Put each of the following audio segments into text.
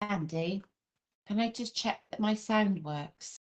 Andy, can I just check that my sound works?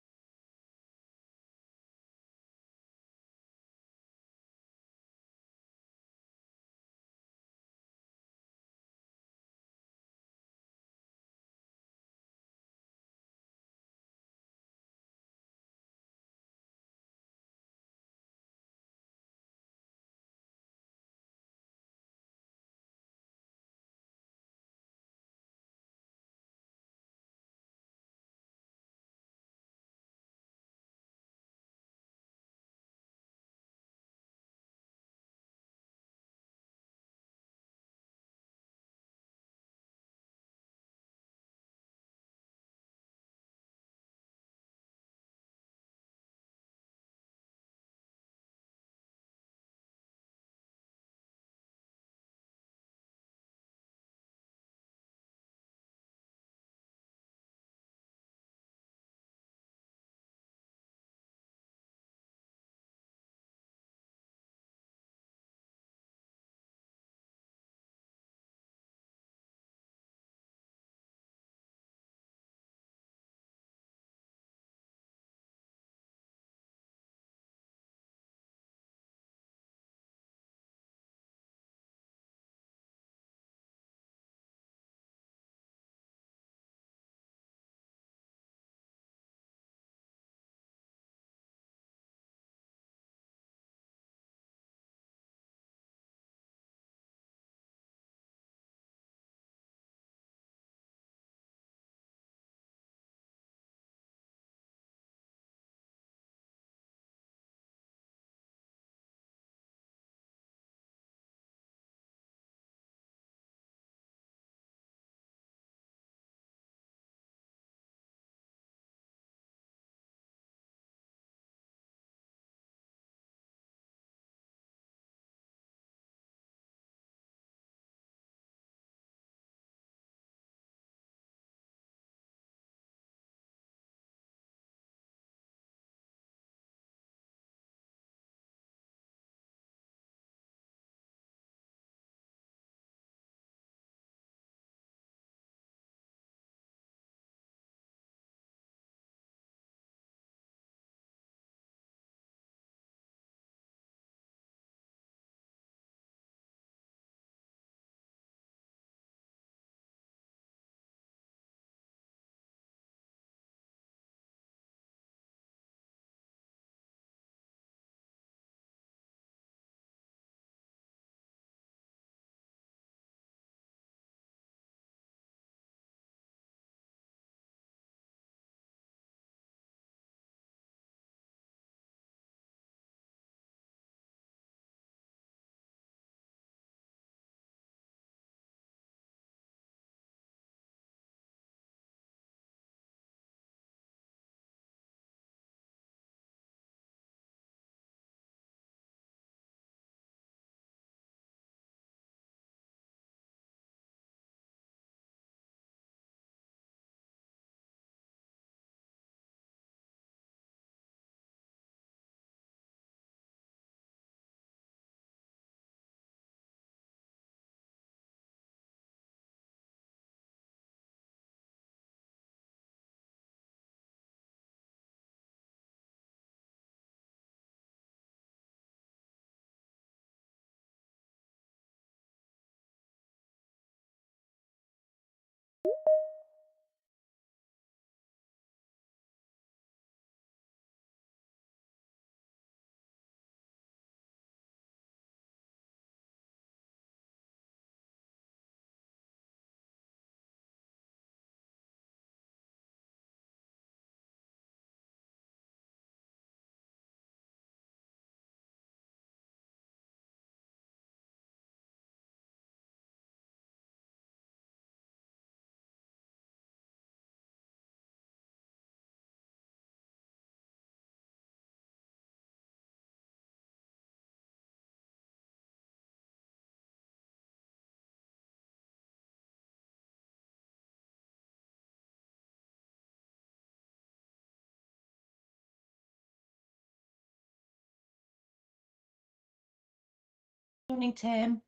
Morning, Tim.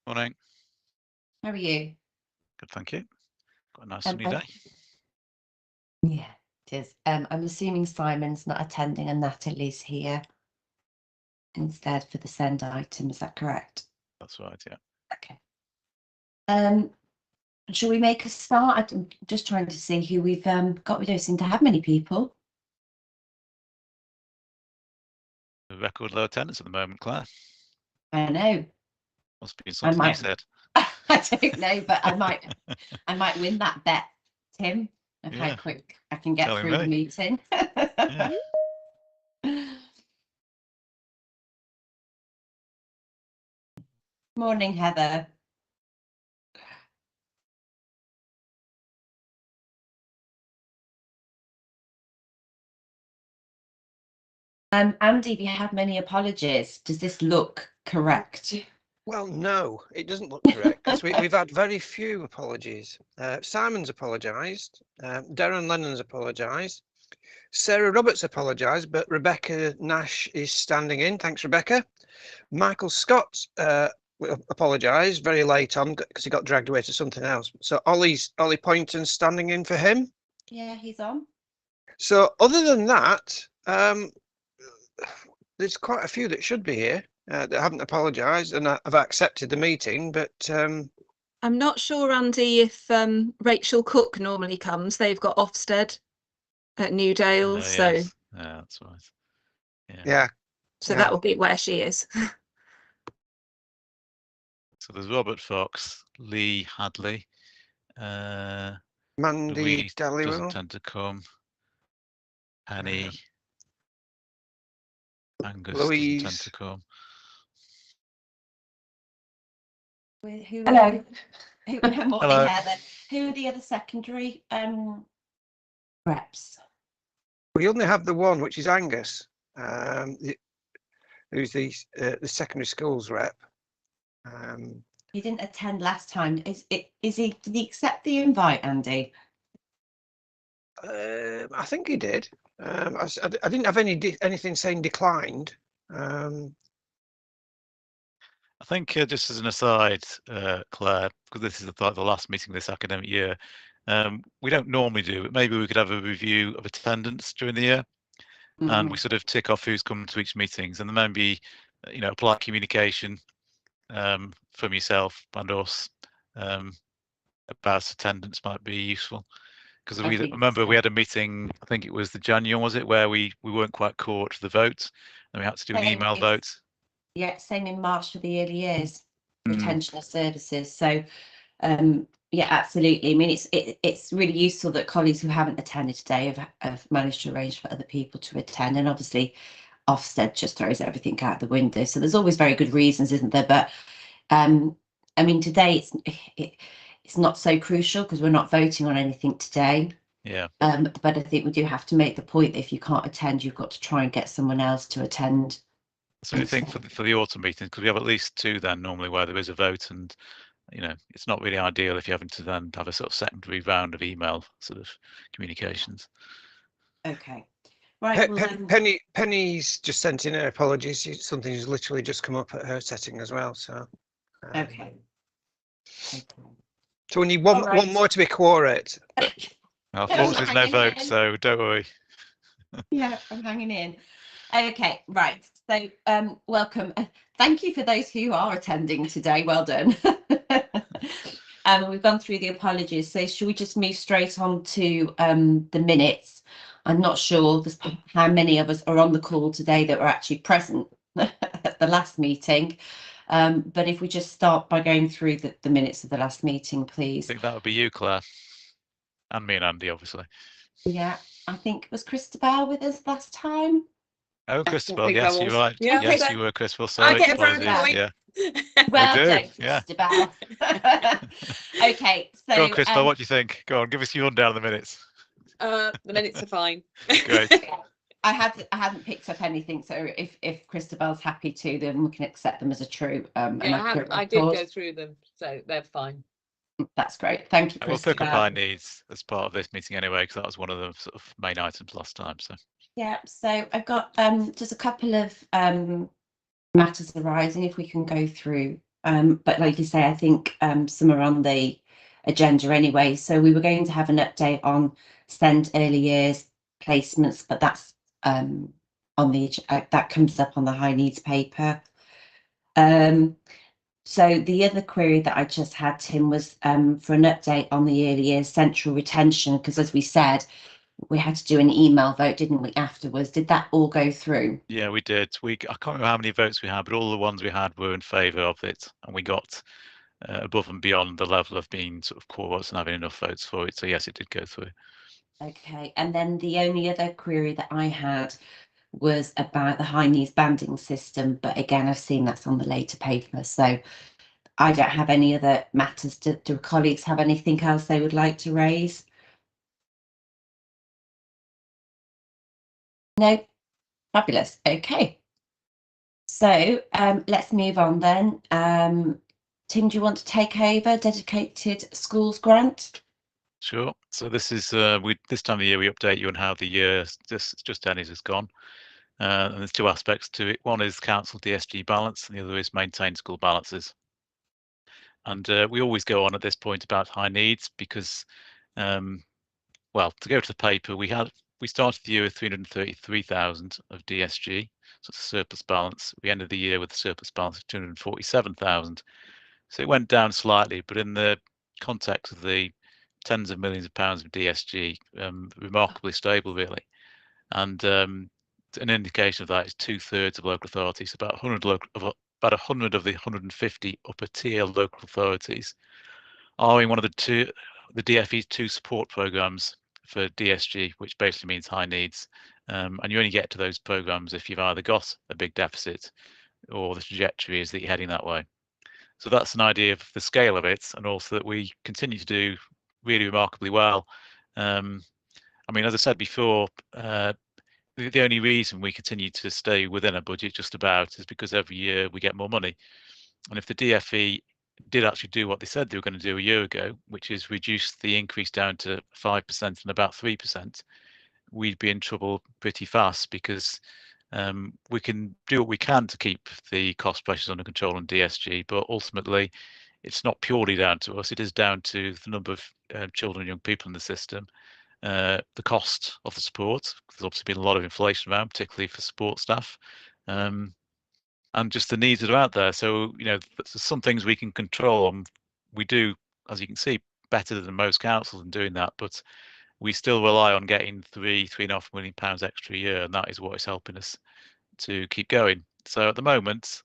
Morning. How are you? Good, thank you. Quite a nice sunny day. Yeah, it is. I'm assuming Simon's not attending and Natalie's here instead for the send item. Is that correct? That's right, yeah. Okay. Shall we make a start? I'm just trying to see who we've got. We don't seem to have many people. A record low attendance at the moment, Claire. I know. Must be something you said. I don't know, but I might win that bet, Tim, of how quick I can get through the meeting. Yeah. Morning, Heather. Andy, have you had many apologies? Does this look correct? Well, no, it doesn't look correct because we've had very few apologies. Simon's apologised, Darren Lennon's apologised, Sarah Roberts apologised, but Rebecca Nash is standing in. Thanks, Rebecca. Michael Scott apologised very late on because he got dragged away to something else. So Ollie Poynton's standing in for him. Yeah, he's on. So other than that, there's quite a few that should be here that haven't apologised and have accepted the meeting, but I'm not sure, Andy, if Rachel Cook normally comes. They've got Ofsted at Newdale, so yes. Yeah, that's right. Yeah. So that will be where she is. So there's Robert Fox, Lee Hadley, Mandy Louise Dallywell doesn't tend to come. Penny, Angus Louise doesn't tend to come. Hello. Morning, Hello. Heather. Who are the other secondary reps? We only have the one, which is Angus, who's the secondary schools rep. He didn't attend last time. Is he? Did he accept the invite, Andy? I think he did. I didn't have anything saying declined. I think just as an aside, Claire, because this is the last meeting this academic year, we don't normally do it. Maybe we could have a review of attendance during the year, and we sort of tick off who's come to each meetings, and then maybe, apply communication from yourself and us about attendance might be useful. Because we remember we had a meeting, I think it was the January, was it, where we weren't quite caught to the vote, and we had to do an email vote. Yeah, same in March for the early years retention of services. So yeah, absolutely. I mean, it's really useful that colleagues who haven't attended today have managed to arrange for other people to attend, and obviously Ofsted just throws everything out the window. So there's always very good reasons, isn't there? But I mean, today it's not so crucial because we're not voting on anything today. Yeah. But I think we do have to make the point that if you can't attend, you've got to try and get someone else to attend. So I think for the autumn meetings, because we have at least two then normally where there is a vote, and it's not really ideal if you're having to then have a sort of secondary round of email sort of communications. Okay. Right. Penny's just sent in her apologies. Something's literally just come up at her setting as well. So okay. So we need one more to be quorate. Unfortunately, there's no vote, so don't worry. Yeah, I'm hanging in. Okay, right. So welcome. Thank you for those who are attending today. Well done. We've gone through the apologies. So should we just move straight on to the minutes? I'm not sure how many of us are on the call today that were actually present at the last meeting. But if we just start by going through the minutes of the last meeting, please. I think that would be you, Claire. And me and Andy, obviously. Yeah, I think was Christabel with us last time. Oh, Christabel, yes, you're right. Yeah, yes, you were, Christabel. I Sorry, get a brownie apologies. point. Yeah. Well do, done, yeah. Christabel. Okay, so go on, Christabel, what do you think? Go on, give us your rundown of the minutes. The minutes are fine. Great. I hadn't picked up anything, so if Christabel's happy to, then we can accept them as a true. Yeah, I did go through them, so they're fine. That's great. Thank you, Christabel. We'll pick up our needs as part of this meeting anyway, because that was one of the sort of main items last time. So yeah, so I've got just a couple of matters arising if we can go through. But like you say, I think some are on the agenda anyway. So we were going to have an update on SEND early years placements, but that's on the that comes up on the high needs paper. So the other query that I just had, Tim, was for an update on the early years central retention, because as we said, we had to do an email vote, didn't we, afterwards? Did that all go through? Yeah, we did. I can't remember how many votes we had, but all the ones we had were in favour of it, and we got above and beyond the level of being sort of quorums and having enough votes for it. So yes, it did go through. Okay, and then the only other query that I had was about the high needs banding system, but again, I've seen that's on the later paper, so I don't have any other matters. Do colleagues have anything else they would like to raise? No? Fabulous. Okay. So let's move on then. Tim, do you want to take over dedicated schools grant? Sure. So this is this time of the year we update you on how the year just ended has gone. And there's two aspects to it. One is council DSG balance, and the other is maintained school balances. And we always go on at this point about high needs because, well, to go to the paper, we started the year with 333,000 of DSG, so it's a surplus balance. We ended the year with a surplus balance of 247,000. So it went down slightly, but in the context of the tens of millions of pounds of DSG, remarkably stable, really. And an indication of that is 2/3 of local authorities, about 100 about 100 of the 150 upper tier local authorities are in one of the DfE's two support programs for DSG, which basically means high needs. And you only get to those programs if you've either got a big deficit or the trajectory is that you're heading that way. So that's an idea of the scale of it, and also that we continue to do really remarkably well. I mean, as I said before, the only reason we continue to stay within a budget just about is because every year we get more money. And if the DfE did actually do what they said they were going to do a year ago, which is reduce the increase down to 5% and about 3%, we'd be in trouble pretty fast because we can do what we can to keep the cost pressures under control on DSG, but ultimately it's not purely down to us. It is down to the number of children and young people in the system, the cost of the support. There's obviously been a lot of inflation around, particularly for support staff, and just the needs that are out there. So, you know, there's some things we can control, and we do, as you can see, better than most councils in doing that, but we still rely on getting £3.5 million extra a year, and that is what is helping us to keep going. So at the moment,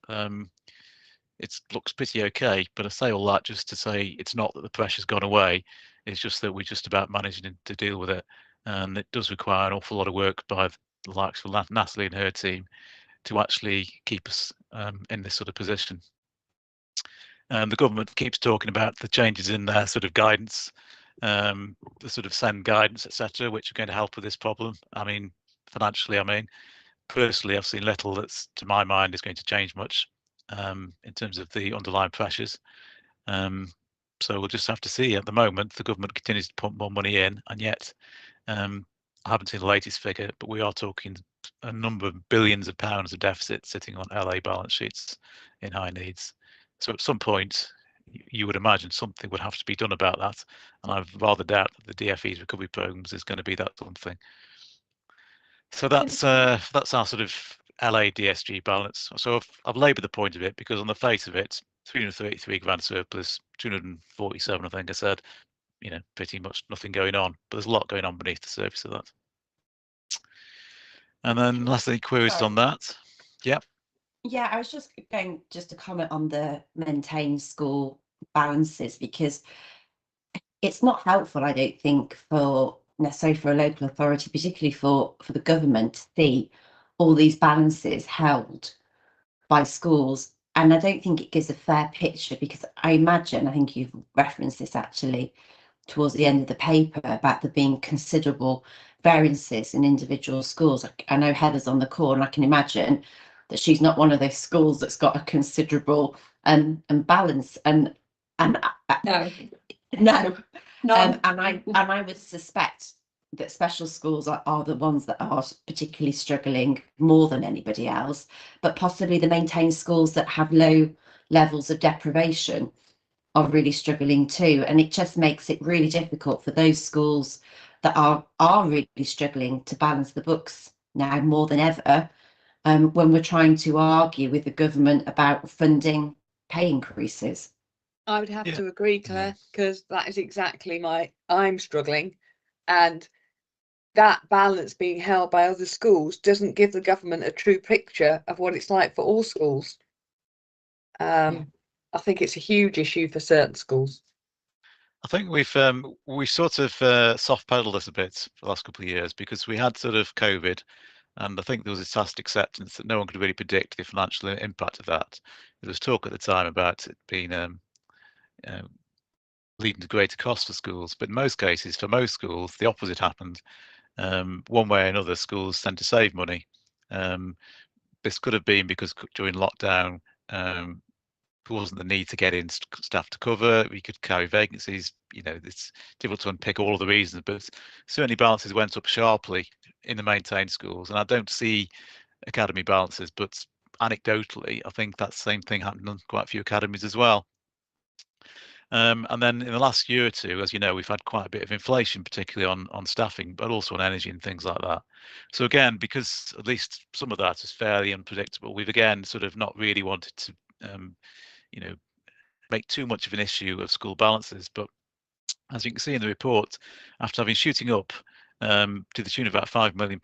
it looks pretty okay, but I say all that just to say it's not that the pressure's gone away, it's just that we're just about managing to deal with it, and it does require an awful lot of work by the likes of Natalie and her team to actually keep us in this sort of position. And the government keeps talking about the changes in their sort of guidance, the sort of SEND guidance, etc., which are going to help with this problem. I mean, financially, I mean, personally, I've seen little that's, to my mind, is going to change much in terms of the underlying pressures. So we'll just have to see. At the moment, the government continues to pump more money in, and yet I haven't seen the latest figure, but we are talking a number of billions of pounds of deficit sitting on LA balance sheets in high needs. So at some point, you would imagine something would have to be done about that, and I rather doubt that the DfE's recovery programs is going to be that something. So that's our sort of LA DSG balance. So I've laboured the point of it because on the face of it, 333 grand surplus, 247, I think I said, you know, pretty much nothing going on, but there's a lot going on beneath the surface of that. And then last any queries on that? Yeah. Yeah, I was just going to comment on the maintained school balances, because it's not helpful, I don't think, for necessarily for a local authority, particularly for the government, to see all these balances held by schools. And I don't think it gives a fair picture, because I imagine, I think you've referenced this actually towards the end of the paper, about there being considerable variances in individual schools. I know Heather's on the call, and I can imagine that she's not one of those schools that's got a considerable balance. And No. no, None. and I would suspect that special schools are the ones that are particularly struggling more than anybody else, but possibly the maintained schools that have low levels of deprivation are really struggling too, and it just makes it really difficult for those schools that are really struggling to balance the books now more than ever, when we're trying to argue with the government about funding pay increases. I would have Yeah. to agree, Claire, because that is exactly I'm struggling, and that balance being held by other schools doesn't give the government a true picture of what it's like for all schools. I think it's a huge issue for certain schools. I think we sort of soft pedaled this a bit for the last couple of years because we had sort of COVID, and I think there was a tacit acceptance that no one could really predict the financial impact of that. There was talk at the time about it being leading to greater costs for schools, but in most cases, for most schools, the opposite happened. One way or another, schools tend to save money. This could have been because during lockdown, there wasn't the need to get in staff to cover. We could carry vacancies. You know, it's difficult to unpick all of the reasons, but certainly balances went up sharply in the maintained schools. And I don't see academy balances, but anecdotally, I think that same thing happened on quite a few academies as well. And then in the last year or two, as you know, we've had quite a bit of inflation, particularly on staffing, but also on energy and things like that. So again, because at least some of that is fairly unpredictable, we've again sort of not really wanted to, you know, make too much of an issue of school balances. But as you can see in the report, after having shooting up to the tune of about £5 million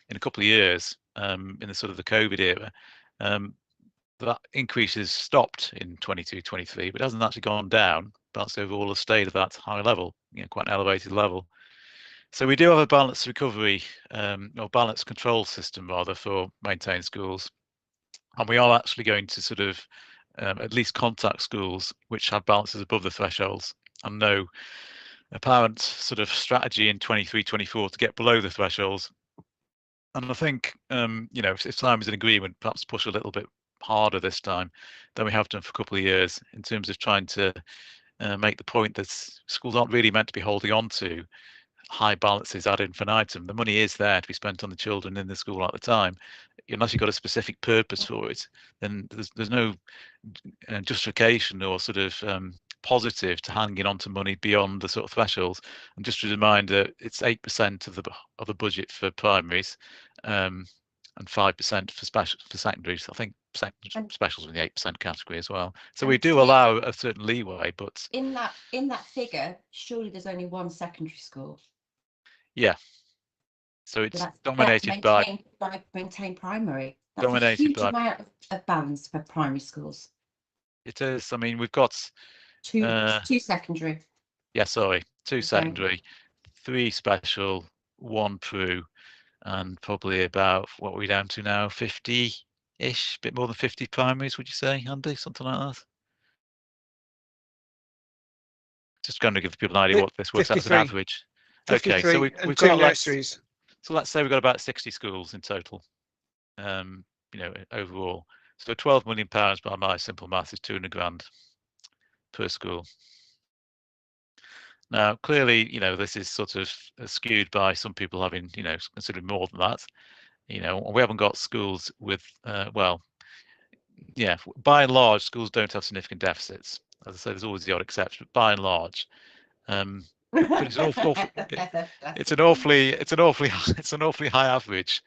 in a couple of years in the sort of the COVID era, that increase has stopped in 22-23, but hasn't actually gone down. Balance overall has stayed at that high level, you know, quite an elevated level. So we do have a balance recovery or balance control system rather for maintained schools, and we are actually going to sort of at least contact schools which have balances above the thresholds, and no apparent sort of strategy in 23-24 to get below the thresholds. And I think you know, if Simon's in agreement, perhaps push a little bit harder this time than we have done for a couple of years in terms of trying to make the point that schools aren't really meant to be holding on to high balances ad infinitum. The money is there to be spent on the children in the school at the time. Unless you've got a specific purpose for it, then there's no justification or sort of positive to hanging on to money beyond the sort of thresholds. And just a reminder, it's 8% of the budget for primaries, and 5% for secondaries. I think specials in the 8% category as well. So we do allow a certain leeway, but in that figure, surely there's only one secondary school. yeah. So it's that's dominated by maintained primary. That's a dominated huge by. amount of balance for primary schools. It is. I mean, we've got Two secondary. yeah, sorry, 2 Okay. secondary, 3 special, 1 Pro, and probably about what are we down to now, 50-ish, bit more than 50 primaries, would you say, Andy? Something like that. Just going to give people an idea what this works out as an 53. average. Okay, so 53 we've and got two nurseries. so let's say we've got about 60 schools in total, you know, overall. So £12 million by my simple math is 200 grand per school. Now, clearly, you know, this is sort of skewed by some people having, you know, considerably more than that. You know, we haven't got schools with, well, yeah, by and large, schools don't have significant deficits. As I say, there's always the odd exception, but by and large, but it's an awfully high average,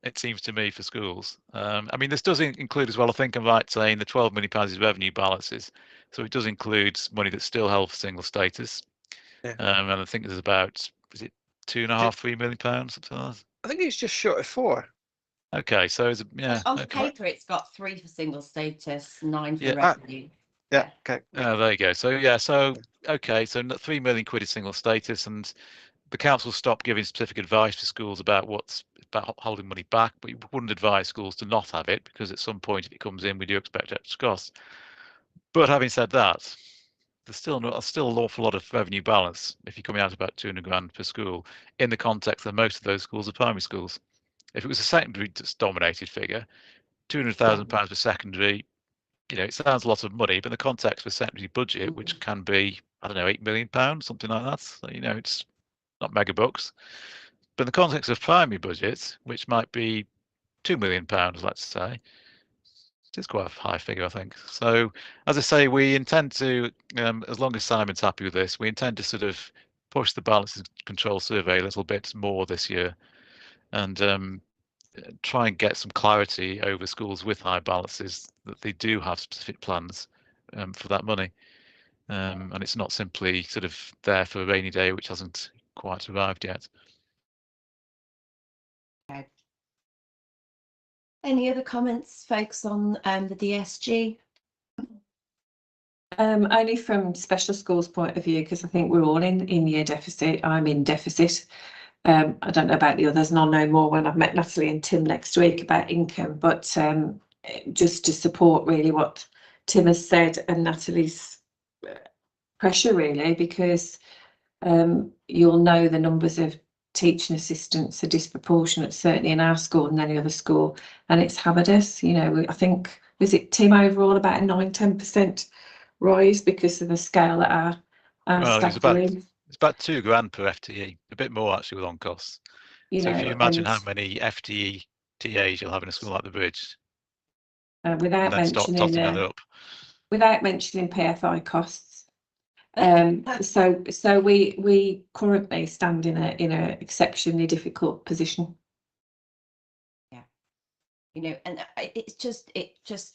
it seems to me, for schools. I mean, this does include as well, I think I'm right saying, the £12 million is revenue balances. So it does include money that's still held for single status. Yeah. And I think there's about, is it £2.5–3 million, something like that? I think it's just short of 4. Okay, so it's, yeah. On Okay. paper, it's got 3 for single status, 9 for Yeah. revenue. Yeah. Okay. There you go. So yeah, so okay, so £3 million is single status, and the council stopped giving specific advice to schools about holding money back, but you wouldn't advise schools to not have it, because at some point if it comes in, we do expect extra costs. But having said that, there's still an awful lot of revenue balance if you're coming out about 200 grand per school, in the context that most of those schools are primary schools. If it was a secondary dominated figure, £200,000 per secondary, you know, it sounds a lot of money, but in the context of a secondary budget, which can be, I don't know, £8 million, something like that. So, you know, it's not mega bucks. But in the context of primary budgets, which might be £2 million, let's say, It's quite a high figure, I think. So, as I say, we intend to, as long as Simon's happy with this, we intend to sort of push the balances control survey a little bit more this year, and try and get some clarity over schools with high balances that they do have specific plans for that money, and it's not simply sort of there for a rainy day, which hasn't quite arrived yet. Okay. Any other comments, folks, on the DSG? Only from special schools point of view, because I think we're all in year deficit. I'm in deficit. I don't know about the others, and I'll know more when I've met Natalie and Tim next week about income, but just to support really what Tim has said and Natalie's pressure really, because you'll know the numbers of teaching assistants are disproportionate, certainly in our school and any other school, and it's hammered us. You know, I think, was it, Tim, overall about a 9-10% rise because of the scale that our Well, staff are in. it's about £2,000 per FTE, a bit more actually with on costs. You So know, if you imagine and how many FTE TAs you'll have in a school like the Bridge, without and then start totting that up. without mentioning PFI costs. So we currently stand in a exceptionally difficult position. Yeah, you know, and it just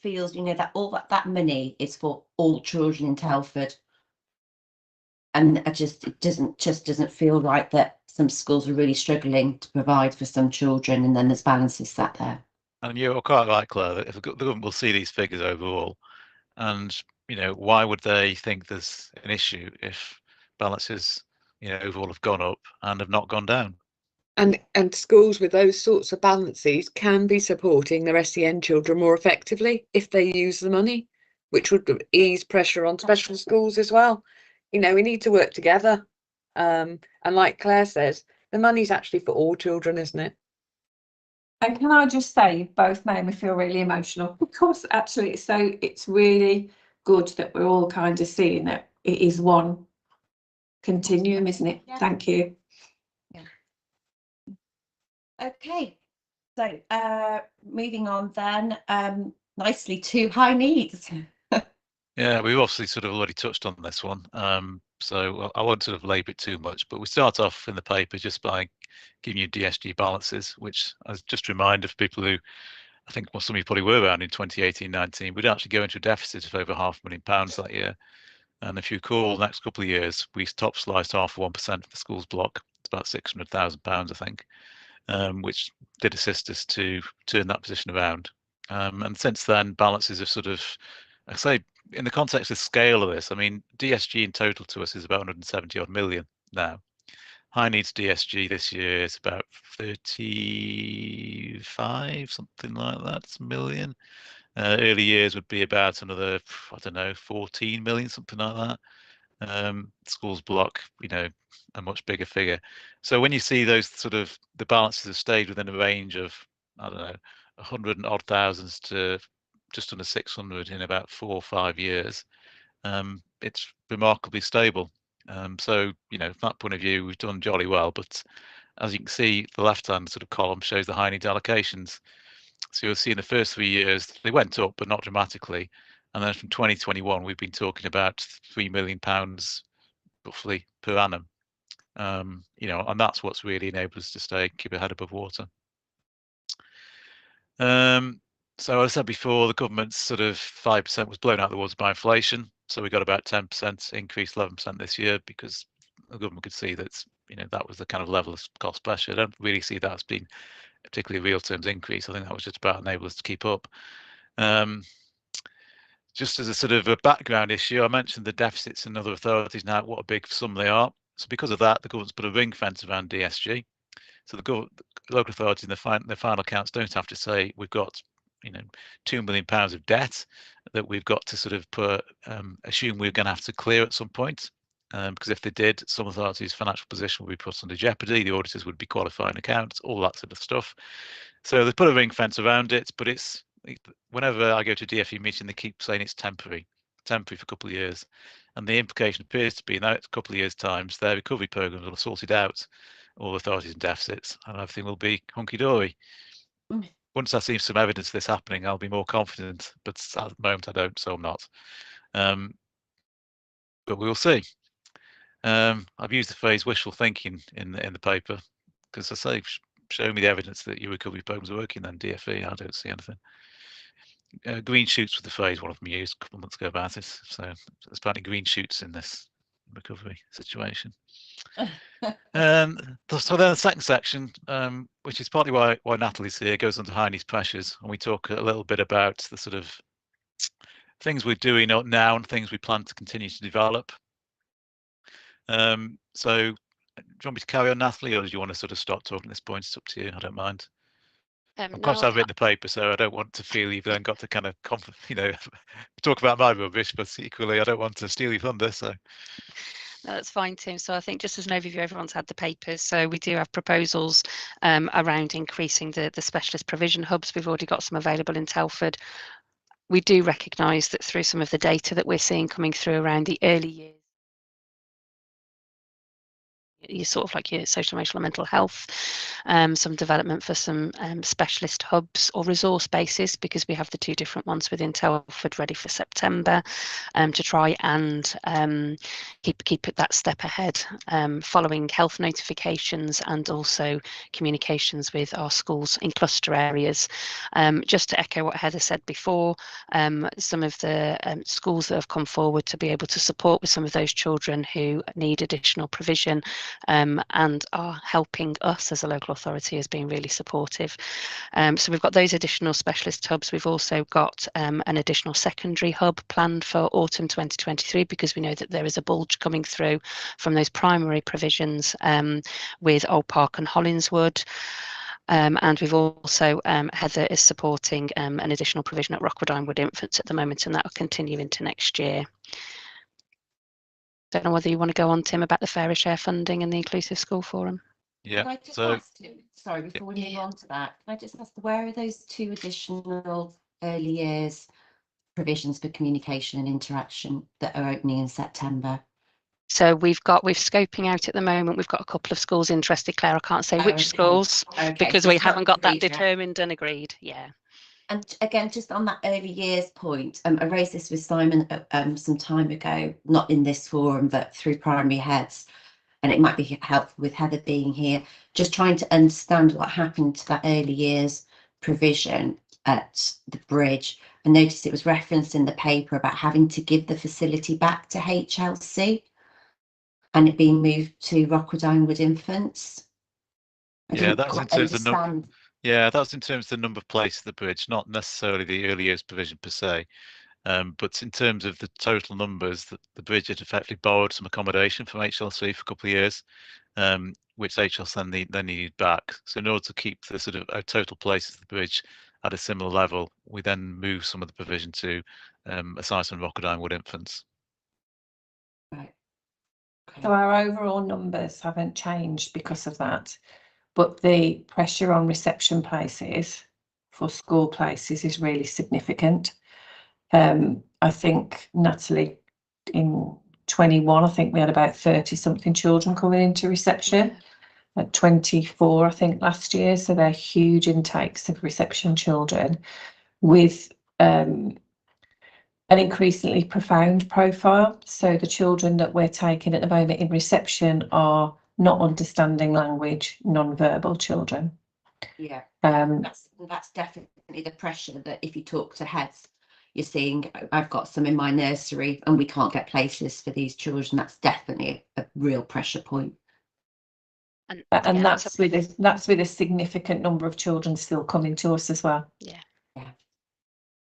feels, you know, that all that money is for all children in Telford, and it doesn't feel right that some schools are really struggling to provide for some children, and then there's balances sat there. And you're quite right, Claire, that if the government will see these figures overall, and you know, why would they think there's an issue if balances, you know, overall have gone up and have not gone down? And schools with those sorts of balances can be supporting their SEN children more effectively if they use the money, which would ease pressure on special schools as well. You know, we need to work together. And like Claire says, the money's actually for all children, isn't it? And can I just say, you both made me feel really emotional, because actually it's really good that we're all kind of seeing that it is one continuum, isn't it? Yeah. Thank you. Yeah. Okay, so moving on then, nicely to high needs. Yeah, we've obviously sort of already touched on this one, so I won't sort of labour it too much, but we start off in the paper just by giving you DSG balances, which as just a reminder for people who, I think, well, some of you probably were around in 2018-19, we'd actually go into a deficit of over £500,000 that year. And if you recall, the next couple of years, we top sliced half 1% of the schools block. It's about £600,000, I think, which did assist us to turn that position around. And since then, balances have sort of, I say, in the context of the scale of this, I mean, DSG in total to us is about 170 odd million now. High needs DSG this year is about 35, something like that, million. Early years would be about another, I don't know, 14 million, something like that. Schools block, you know, a much bigger figure. So when you see those sort of, the balances have stayed within a range of, I don't know, 100 and odd thousands to just under 600 in about 4 or 5 years, it's remarkably stable. So, you know, from that point of view, we've done jolly well. But as you can see, the left-hand sort of column shows the high needs allocations. So you'll see in the first 3 years, they went up, but not dramatically. And then from 2021, we've been talking about £3 million roughly per annum. You know, and that's what's really enabled us to keep our head above water. So as I said before, the government's sort of 5% was blown out of the water by inflation. So we got about 10% increase, 11% this year, because the government could see that, you know, that was the kind of level of cost pressure. I don't really see that as being particularly real terms increase. I think that was just about enable us to keep up. Just as a sort of a background issue, I mentioned the deficits in other authorities now, what a big sum they are. So because of that, the government's put a ring fence around DSG. So the local authorities in their final accounts don't have to say we've got, you know, £2 million of debt that we've got to sort of assume we're going to have to clear at some point. Because if they did, some authorities' financial position would be put under jeopardy. The auditors would be qualifying accounts, all that sort of stuff. So they put a ring fence around it, but whenever I go to a DFE meeting, they keep saying it's temporary for a couple of years. And the implication appears to be in a couple of years' time, their recovery programs will have sorted out all authorities and deficits, and everything will be hunky-dory. once I see some evidence of this happening, I'll be more confident. But at the moment, I don't, so I'm not. But we will see. I've used the phrase wishful thinking in the paper because I say, show me the evidence that your recovery program's working. Then DFE, I don't see anything. Green shoots was the phrase one of them used a couple of months ago about it. So there's apparently green shoots in this recovery situation. So then the second section, which is partly why Natalie's here, goes under Heine's pressures, and we talk a little bit about the sort of things we're doing now and things we plan to continue to develop. So do you want me to carry on, Natalie, or do you want to sort of stop talking at this point? It's up to you. I don't mind. I'm conscious I've written the paper, so I don't want to feel you've then got to kind of, talk about my rubbish, but equally I don't want to steal your thunder. So. No, that's fine, Tim. So I think just as an overview, everyone's had the papers. So we do have proposals around increasing the specialist provision hubs. We've already got some available in Telford. We do recognise that through some of the data that we're seeing coming through around the early years, your sort of like your social, emotional, and mental health, some development for some specialist hubs or resource bases, because we have the two different ones within Telford ready for September, to try and keep it that step ahead, following health notifications and also communications with our schools in cluster areas. Just to echo what Heather said before, some of the schools that have come forward to be able to support with some of those children who need additional provision and are helping us as a local authority as being really supportive. So we've got those additional specialist hubs. We've also got an additional secondary hub planned for autumn 2023, because we know that there is a bulge coming through from those primary provisions with Old Park and Hollinswood. And we've also, Heather is supporting an additional provision at Rockwood Ironwood Infants at the moment, and that will continue into next year. Don't know whether you want to go on, Tim, about the Fairer Share funding and the Inclusive School Forum. Yeah. Can I just ask, sorry, before we move on to that, can I just ask, where are those two additional early years provisions for communication and interaction that are opening in September? So we're scoping out at the moment. We've got a couple of schools interested, Claire. I can't say which schools because we haven't got that determined and agreed. Yeah. And again, just on that early years point, I raised this with Simon some time ago, not in this forum, but through primary heads. And it might be helpful with Heather being here, just trying to understand what happened to that early years provision at the bridge. I noticed it was referenced in the paper about having to give the facility back to HLC and it being moved to Rockwood Ironwood Infants. Yeah, that's in terms of number. Yeah, that's in terms of the number of places at the bridge, not necessarily the early years provision per se. But in terms of the total numbers, the bridge had effectively borrowed some accommodation from HLC for a couple of years, which HLC then needed back. So in order to keep the sort of total places of the bridge at a similar level, we then moved some of the provision to a site on Rockwood Ironwood Infants. Right. Okay. So our overall numbers haven't changed because of that, but the pressure on reception places for school places is really significant. I think, Natalie, in 21, I think we had about 30 something children coming into reception. At 24, I think, last year. So they're huge intakes of reception children with an increasingly profound profile. So the children that we're taking at the moment in reception are not understanding language, non-verbal children. Yeah, that's definitely the pressure that if you talk to heads, you're seeing, I've got some in my nursery and we can't get places for these children. That's definitely a real pressure point. And that's with a significant number of children still coming to us as well. Yeah. Yeah.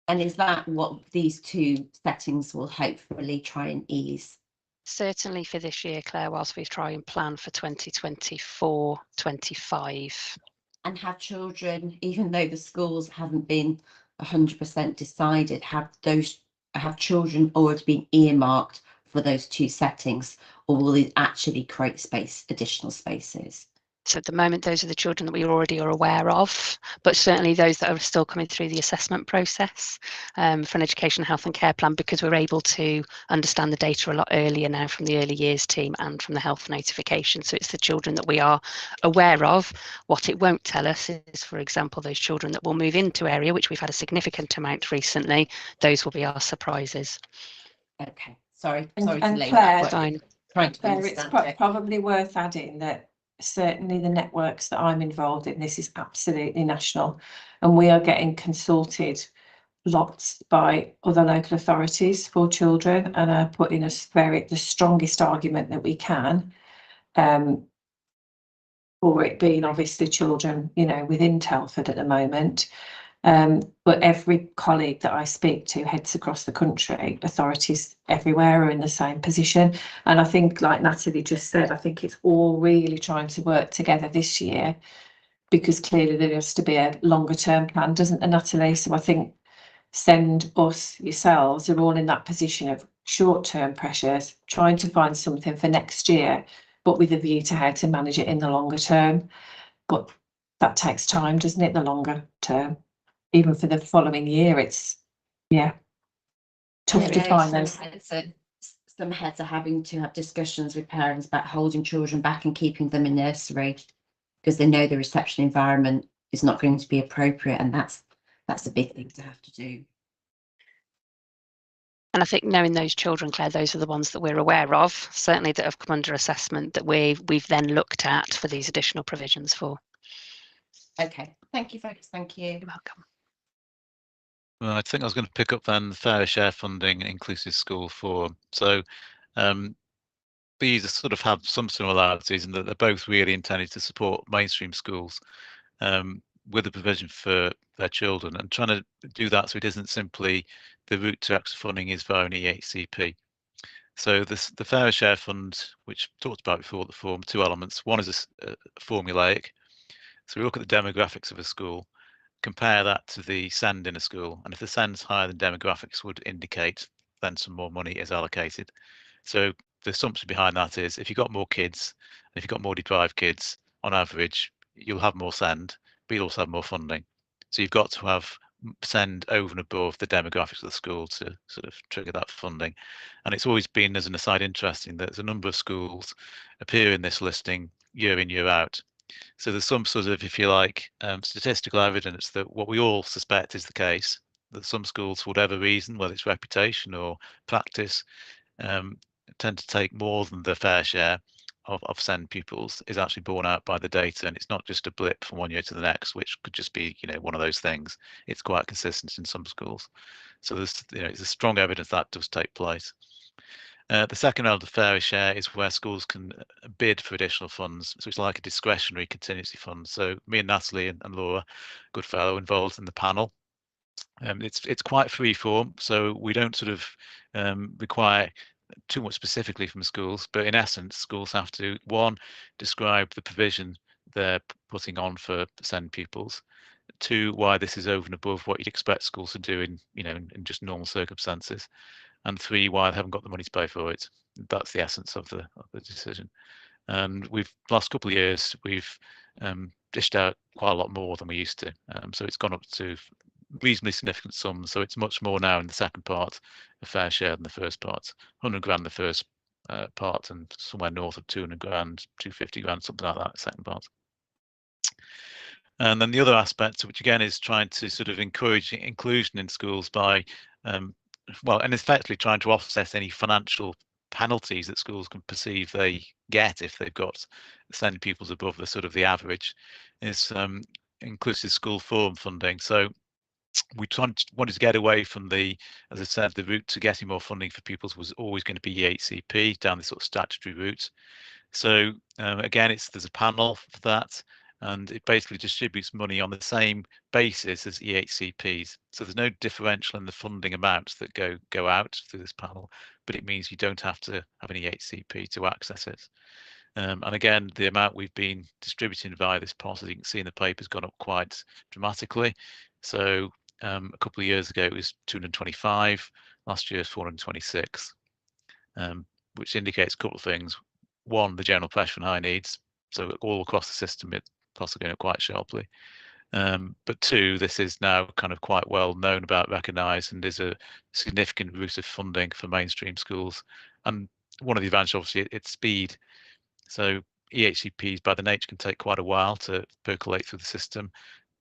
And is that what these two settings will hopefully try and ease? Certainly for this year, Claire, whilst we try and plan for 2024-25. And have children, even though the schools haven't been 100% decided, have children already been earmarked for those two settings, or will it actually create additional spaces? So at the moment, those are the children that we already are aware of, but certainly those that are still coming through the assessment process for an education, health and care plan, because we're able to understand the data a lot earlier now from the early years team and from the health notification. So it's the children that we are aware of. What it won't tell us is, for example, those children that will move into area, which we've had a significant amount recently, those will be our surprises. Okay, sorry And to leave Claire, that, but Fine. trying to Claire, it's understand it. probably worth adding that certainly the networks that I'm involved in, this is absolutely national, and we are getting consulted lots by other local authorities for children, and are putting us the strongest argument that we can for it being obviously children, you know, within Telford at the moment. But every colleague that I speak to heads across the country, authorities everywhere are in the same position. And I think, like Natalie just said, I think it's all really trying to work together this year, because clearly there has to be a longer term plan, doesn't there, Natalie? So I think send us, yourselves, are all in that position of short term pressures, trying to find something for next year, but with a view to how to manage it in the longer term. But that takes time, doesn't it, the longer term? Even for the following year, it's tough to find those. Some heads are having to have discussions with parents about holding children back and keeping them in nursery because they know the reception environment is not going to be appropriate, and that's a big thing to have to do. And I think knowing those children, Claire, those are the ones that we're aware of, certainly that have come under assessment, that we've then looked at for these additional provisions for. Okay, thank you folks, thank you. You're welcome. Well, I think I was going to pick up then the fair share funding and inclusive school forum. So these sort of have some similarities in that they're both really intended to support mainstream schools with the provision for their children, and trying to do that so it isn't simply the route to extra funding is via an EHCP. So the fair share fund, which talked about before the forum, two elements. One is a formulaic. So we look at the demographics of a school, compare that to the send in a school, and if the send's higher than demographics would indicate, then some more money is allocated. So the assumption behind that is if you've got more kids, if you've got more deprived kids, on average, you'll have more send, but you'll also have more funding. So you've got to have send over and above the demographics of the school to sort of trigger that funding. And it's always been, as an aside, interesting that there's a number of schools appear in this listing year in, year out. So there's some sort of, if you like, statistical evidence that what we all suspect is the case, that some schools, for whatever reason, whether it's reputation or practice, tend to take more than the fair share of send pupils, is actually borne out by the data. And it's not just a blip from one year to the next, which could just be, you know, one of those things. It's quite consistent in some schools. So there's, you know, it's a strong evidence that does take place. The second element of fair share is where schools can bid for additional funds. So it's like a discretionary contingency fund. So me and Natalie and Laura Goodfellow involved in the panel. It's quite free form, so we don't sort of require too much specifically from schools, but in essence, schools have to, one, describe the provision they're putting on for send pupils, two, why this is over and above what you'd expect schools to do in, you know, in just normal circumstances, and three, why they haven't got the money to pay for it. That's the essence of the decision. And last couple of years, we've dished out quite a lot more than we used to. So it's gone up to reasonably significant sums. So it's much more now in the second part, a fair share than the first part. 100 grand the first part, and somewhere north of 200 grand, 250 grand, something like that, second part. And then the other aspect, which again is trying to sort of encourage inclusion in schools by, well, and effectively trying to offset any financial penalties that schools can perceive they get if they've got send pupils above the sort of the average, is inclusive school forum funding. So we wanted to get away from the, as I said, the route to getting more funding for pupils was always going to be EHCP down this sort of statutory route. So again, there's a panel for that, and it basically distributes money on the same basis as EHCPs. So there's no differential in the funding amounts that go out through this panel, but it means you don't have to have an EHCP to access it. And again, the amount we've been distributing via this pot, as you can see in the paper, has gone up quite dramatically. So a couple of years ago, it was 225. Last year, 426, which indicates a couple of things. One, the general pressure on high needs, So all across the system, it costs are going up quite sharply. But two, this is now kind of quite well known about, recognised, and is a significant route of funding for mainstream schools. And one of the advantages, obviously, it's speed. So EHCPs by the nature can take quite a while to percolate through the system.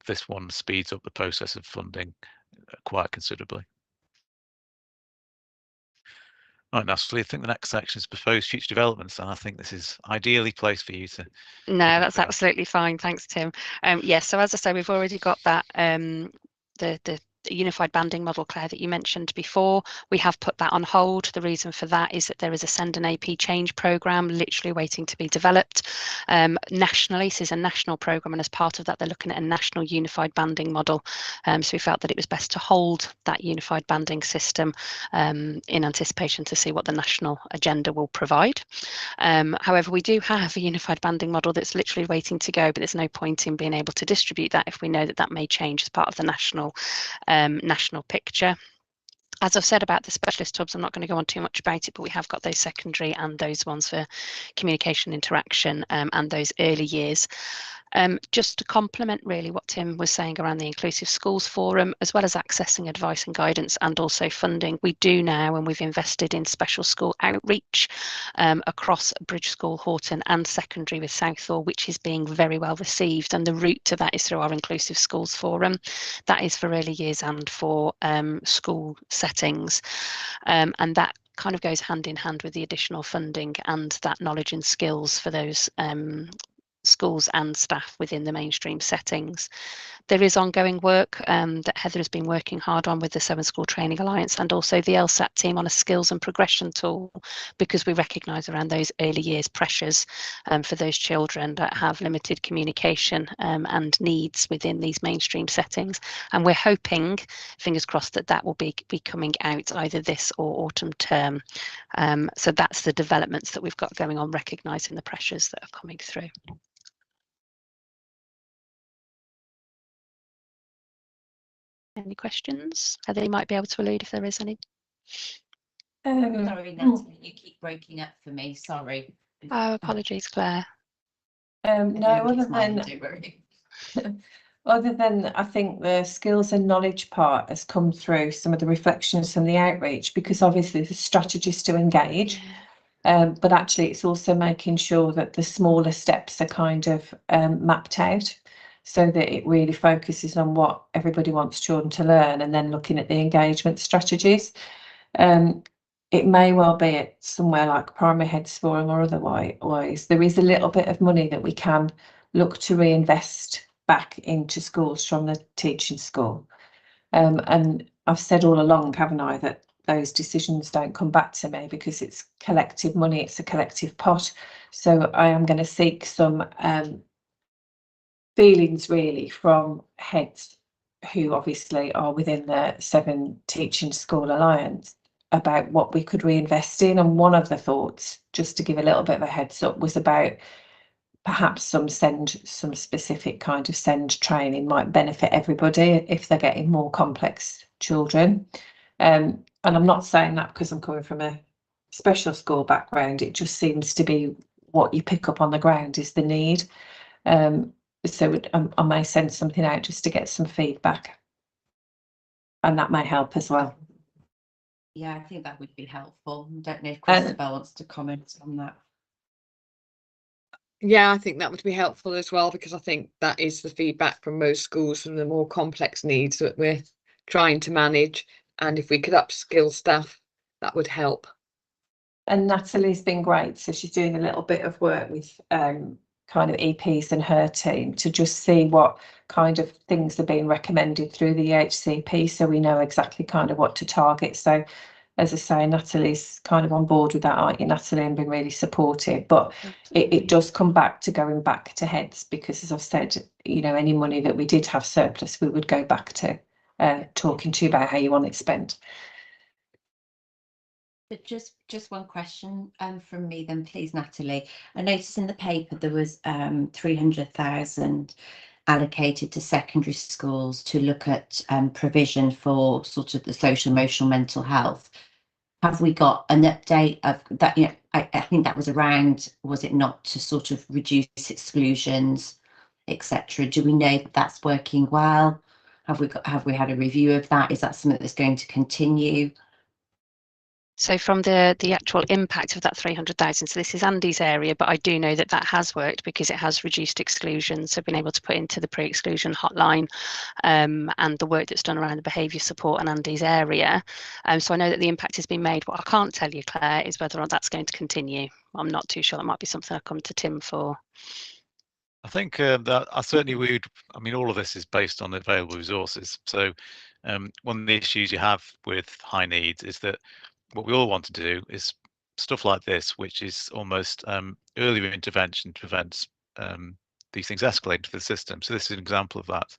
This one speeds up the process of funding quite considerably. Right, Natalie, I think the next section is proposed future developments, and I think this is ideally placed for you to. No, that's absolutely fine. Thanks, Tim. Yes, so as I say, we've already got that the unified banding model, Claire, that you mentioned before. We have put that on hold. The reason for that is that there is a Send an AP change programme literally waiting to be developed nationally. This is a national programme, and as part of that, they're looking at a national unified banding model. So we felt that it was best to hold that unified banding system in anticipation to see what the national agenda will provide. However, we do have a unified banding model that's literally waiting to go, but there's no point in being able to distribute that if we know that that may change as part of the national picture. As I've said about the specialist hubs, I'm not going to go on too much about it, but we have got those secondary and those ones for communication, interaction, and those early years. Just to complement really what Tim was saying around the Inclusive Schools Forum, as well as accessing advice and guidance and also funding, we do now, and we've invested in special school outreach across Bridge School, Horton and secondary with Southall, which is being very well received. And the route to that is through our Inclusive Schools Forum. That is for early years and for school settings. And that kind of goes hand in hand with the additional funding and that knowledge and skills for those schools and staff within the mainstream settings. There is ongoing work that Heather has been working hard on with the Seven School Training Alliance and also the LSAT team on a skills and progression tool, because we recognise around those early years pressures for those children that have limited communication and needs within these mainstream settings. And we're hoping, fingers crossed, that that will be coming out either this or autumn term. So that's the developments that we've got going on, recognising the pressures that are coming through. Any questions? Heather, you might be able to allude if there is any. Sorry, Natalie, you keep breaking up for me. Sorry. Oh, apologies, Claire. No, other than I think the skills and knowledge part has come through some of the reflections from the outreach, because obviously the strategies to engage, but actually it's also making sure that the smaller steps are kind of mapped out, so that it really focuses on what everybody wants children to learn, and then looking at the engagement strategies. It may well be at somewhere like Primary Heads Forum or otherwise, there is a little bit of money that we can look to reinvest back into schools from the teaching school. And I've said all along, haven't I, that those decisions don't come back to me because it's collective money, it's a collective pot. So I am going to seek some feelings really from heads who obviously are within the Seven Teaching School Alliance about what we could reinvest in. And one of the thoughts, just to give a little bit of a heads up, was about perhaps some specific kind of SEND training might benefit everybody if they're getting more complex children. And I'm not saying that because I'm coming from a special school background. It just seems to be what you pick up on the ground is the need. So I may send something out just to get some feedback, and that may help as well. Yeah, I think that would be helpful. I don't know if Christabel wants to comment on that. Yeah, I think that would be helpful as well, because I think that is the feedback from most schools, from the more complex needs that we're trying to manage. And if we could upskill staff, that would help. And Natalie's been great. So she's doing a little bit of work with kind of EPs and her team to just see what kind of things are being recommended through the EHCP, so we know exactly kind of what to target. So as I say, Natalie's kind of on board with that, aren't you, Natalie, and been really supportive. But it does come back to going back to heads, because as I've said, you know, any money that we did have surplus, we would go back to talking to you about how you want it spent. But just one question from me then, please, Natalie. I noticed in the paper there was 300,000 allocated to secondary schools to look at provision for sort of the social, emotional, mental health. have we got an update of that? You know, I think that was around, was it not, to sort of reduce exclusions, etc. Do we know that that's working well? Have we had a review of that? Is that something that's going to continue? So from the actual impact of that 300,000, so this is Andy's area, but I do know that that has worked because it has reduced exclusion. So been able to put into the pre-exclusion hotline and the work that's done around the behaviour support in Andy's area. So I know that the impact has been made. What I can't tell you, Claire, is whether or not that's going to continue. I'm not too sure. That might be something I'll come to Tim for. I think that I certainly would. I mean, all of this is based on available resources. So one of the issues you have with high needs is that what we all want to do is stuff like this, which is almost earlier intervention to prevent these things escalating to the system. So this is an example of that.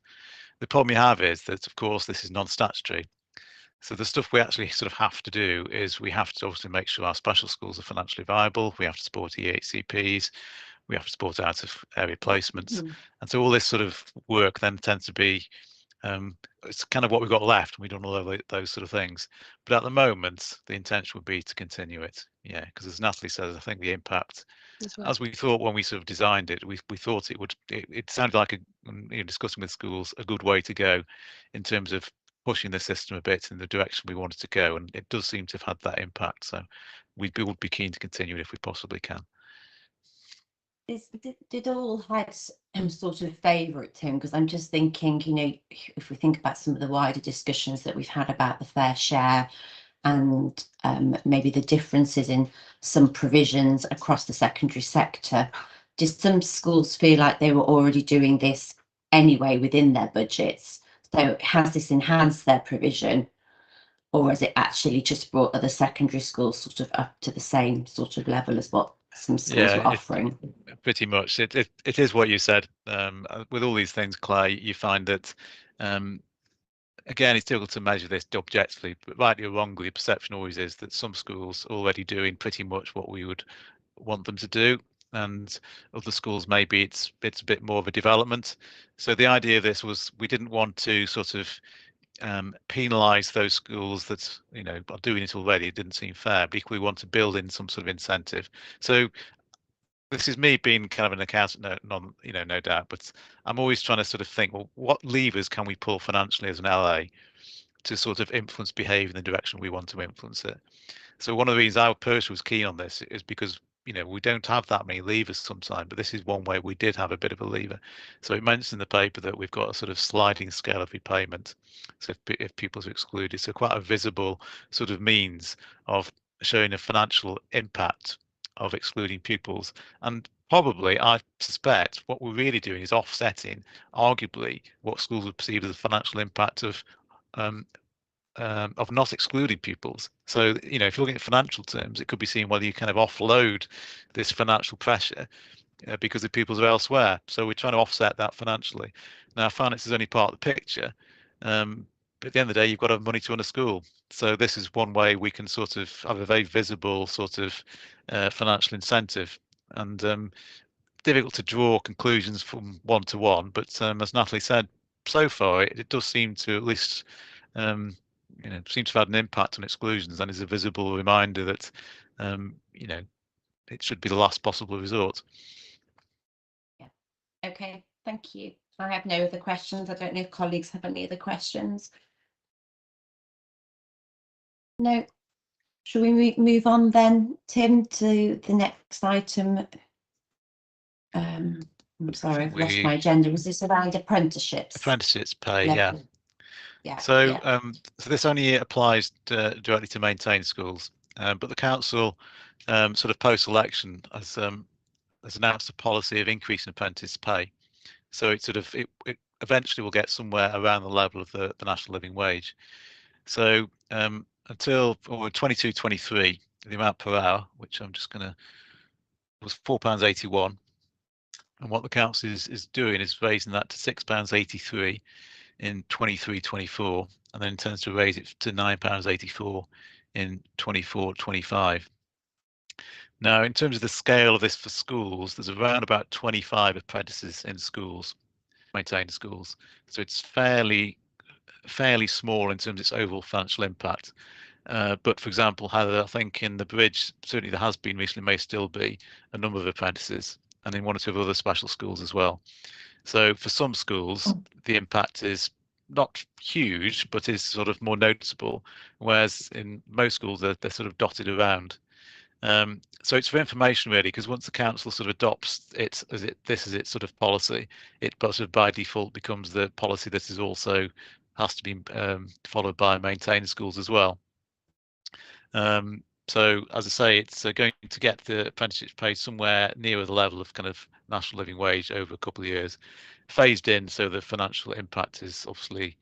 The problem you have is that, of course, this is non-statutory. So the stuff we actually sort of have to do is we have to obviously make sure our special schools are financially viable. We have to support EHCPs. We have to support out of area placements. And so all this sort of work then tends to be it's kind of what we've got left, and we've done all of those sort of things. But at the moment, the intention would be to continue it. Yeah, because as Natalie says, I think the impact, as we thought when we sort of designed it, we thought it sounded like discussing with schools a good way to go in terms of pushing the system a bit in the direction we wanted to go, and it does seem to have had that impact. So we would be keen to continue it if we possibly can. Did all heads sort of favour it, Tim? Because I'm just thinking, you know, if we think about some of the wider discussions that we've had about the fair share and maybe the differences in some provisions across the secondary sector, did some schools feel like they were already doing this anyway within their budgets? So has this enhanced their provision, or has it actually just brought other secondary schools sort of up to the same sort of level as what some schools were offering? Pretty much. It is what you said. With all these things, Claire, you find that, again, it's difficult to measure this objectively, but rightly or wrongly, the perception always is that some schools are already doing pretty much what we would want them to do, and other schools, maybe it's a bit more of a development. So the idea of this was we didn't want to sort of penalise those schools that, you know, are doing it already. It didn't seem fair, but equally we want to build in some sort of incentive. So this is me being kind of an accountant, no doubt, but I'm always trying to sort of think, well, what levers can we pull financially as an LA to sort of influence behaviour in the direction we want to influence it? So one of the reasons I personally was keen on this is because, you know, we don't have that many levers sometimes, but this is one way we did have a bit of a lever. So it mentions in the paper that we've got a sort of sliding scale of repayment. So if pupils are excluded, so quite a visible sort of means of showing a financial impact of excluding pupils. And probably, I suspect, what we're really doing is offsetting, arguably, what schools would perceive as the financial impact of not excluding pupils. So, you know, if you're looking at financial terms, it could be seen whether you kind of offload this financial pressure because the pupils are elsewhere. So we're trying to offset that financially. Now, finance is only part of the picture, but at the end of the day, you've got to have money to run a school. So this is one way we can sort of have a very visible sort of financial incentive. And difficult to draw conclusions from one to one, but as Natalie said, so far it does seem to at least seems to have had an impact on exclusions, and is a visible reminder that it should be the last possible resort. Yeah. Okay, thank you. I have no other questions. I don't know if colleagues have any other questions. No. Shall we move on then, Tim, to the next item? I'm sorry, I've lost my agenda. Was this around apprenticeships? Apprenticeships pay, Level. yeah. So this only applies directly to maintained schools, but the council sort of post-election has announced a policy of increasing apprentice pay. So it eventually will get somewhere around the level of the national living wage. So until 22-23, the amount per hour, which I'm just going to, was £4.81. And what the council is doing is raising that to £6.83 in 23-24, and then intends to raise it to £9.84 in 24-25. Now, in terms of the scale of this for schools, there's around about 25 apprentices in schools, maintained schools. So it's fairly small in terms of its overall financial impact. But for example, Heather, I think in the bridge, certainly there has been recently, may still be a number of apprentices, and in one or two of other special schools as well. So for some schools, the impact is not huge, but is sort of more noticeable, whereas in most schools they're sort of dotted around. So it's for information really, because once the council sort of adopts it as its sort of policy, it sort of by default becomes the policy that is also has to be followed by maintained schools as well. So as I say, it's going to get the apprenticeship paid somewhere nearer the level of kind of national living wage over a couple of years, phased in, so the financial impact is obviously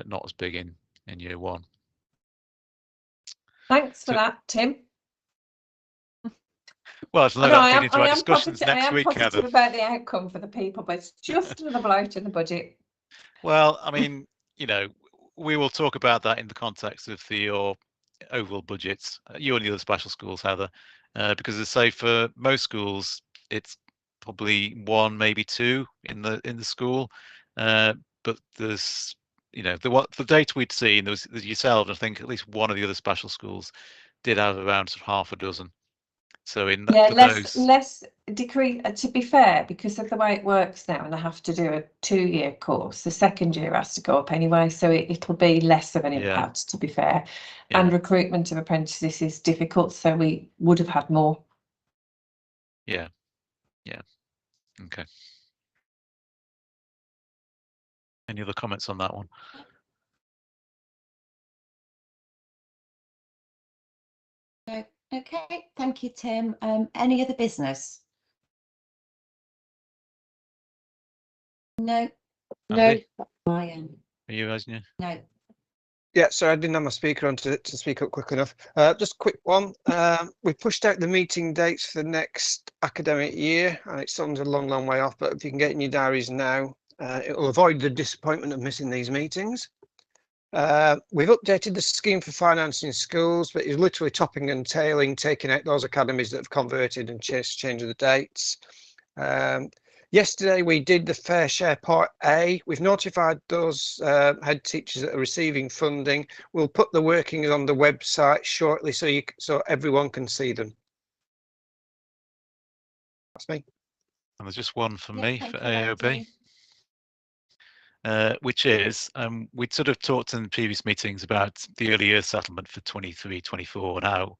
not as big in year one. Thanks for that, Tim. Well, it's no No, doubt feed into our discussions I next am week, positive Heather. about the outcome for the people, but it's just another bloat in the budget. Well, I mean, you know, we will talk about that in the context of your overall budgets, you and the other special schools, Heather, because as I say, for most schools, it's probably one, maybe two in the school, but there's, you know, the data we'd seen, there was yourself, and I think at least one of the other special schools did have around sort of half a dozen. So in that, Yeah, for less decrease. To be fair, because of the way it works now, and I have to do a 2-year course, the second year has to go up anyway, so it'll be less of an impact. To be fair, and recruitment of apprentices is difficult, so we would have had more. Yeah. Okay. Any other comments on that one? Okay, thank you, Tim. Any other business? No. Andy? No. Ryan? Are you, Asnia? No. Yeah, sorry, I didn't have my speaker on to speak up quick enough. Just a quick one. We pushed out the meeting dates for the next academic year, and it sounds a long, long way off, but if you can get in your diaries now, it will avoid the disappointment of missing these meetings. We've updated the scheme for financing schools, but it's literally topping and tailing, taking out those academies that have converted and changed the dates. Yesterday we did the Fair Share Part A. We've notified those head teachers that are receiving funding. We'll put the workings on the website shortly so everyone can see them. That's me. And there's just one from me for you, AOB. Which is, we'd sort of talked in previous meetings about the early years settlement for 23-24 and how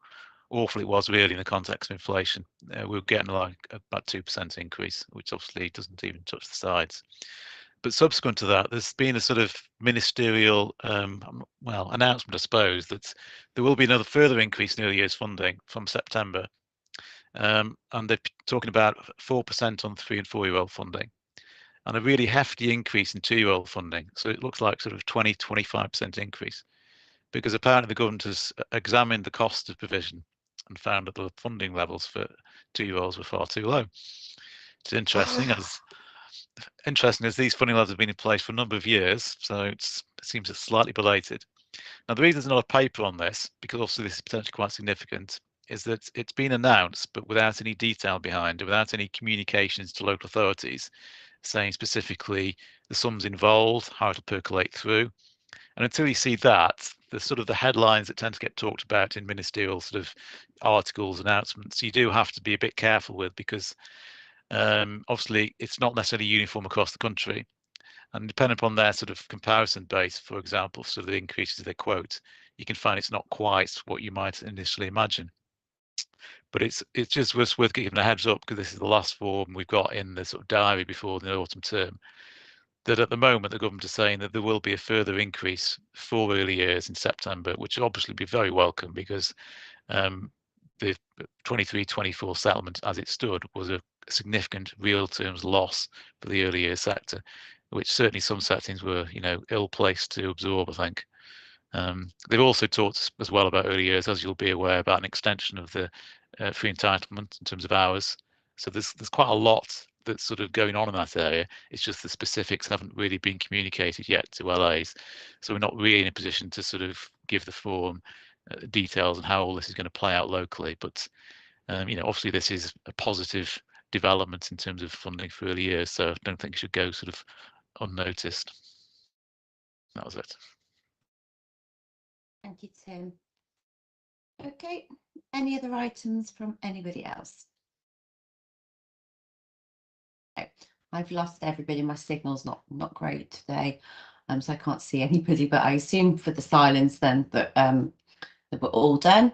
awful it was really in the context of inflation. We were getting like about 2% increase, which obviously doesn't even touch the sides. But subsequent to that, there's been a sort of ministerial, announcement, I suppose, that there will be another further increase in early years funding from September. And they're talking about 4% on 3- and 4-year-old funding, and a really hefty increase in 2-year-old funding. So it looks like sort of 20-25% increase, because apparently the government has examined the cost of provision and found that the funding levels for 2-year-olds were far too low. It's interesting as these funding levels have been in place for a number of years, so it seems it's slightly belated. Now, the reason there's not a paper on this, because obviously this is potentially quite significant, is that it's been announced, but without any detail behind it, without any communications to local authorities, saying specifically the sums involved, how to percolate through. And until you see that, the sort of the headlines that tend to get talked about in ministerial sort of articles, announcements, you do have to be a bit careful with, because obviously it's not necessarily uniform across the country. And depending upon their sort of comparison base, for example, so the increases they quote, you can find it's not quite what you might initially imagine. But it's just worth giving a heads up, because this is the last form we've got in the sort of diary before the autumn term, that at the moment the government is saying that there will be a further increase for early years in September, which will obviously be very welcome, because the 23-24 settlement as it stood was a significant real terms loss for the early years sector, which certainly some settings were, you know, ill placed to absorb, I think. They've also talked as well about early years, as you'll be aware, about an extension of the free entitlement in terms of hours. So there's quite a lot that's sort of going on in that area. It's just the specifics haven't really been communicated yet to LAs. So we're not really in a position to sort of give the forum details on how all this is going to play out locally. But you know, obviously this is a positive development in terms of funding for early years, so I don't think it should go sort of unnoticed. That was it. Thank you, Tim. Okay, any other items from anybody else? No, I've lost everybody. My signal's not great today, so I can't see anybody, but I assume for the silence then that we're all done.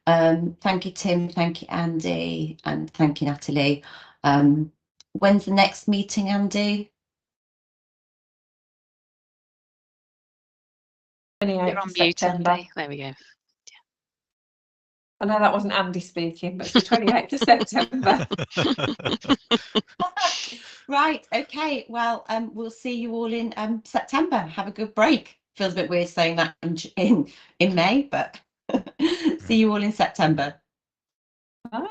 Thank you, Tim, thank you, Andy, and thank you, Natalie. When's the next meeting, Andy? 28th You're of on mute, September. Andy. There we go. I know that wasn't Andy speaking, but it's the 28th of September. Right, okay, well, we'll see you all in September. Have a good break. Feels a bit weird saying that in May, but see you all in September. Bye.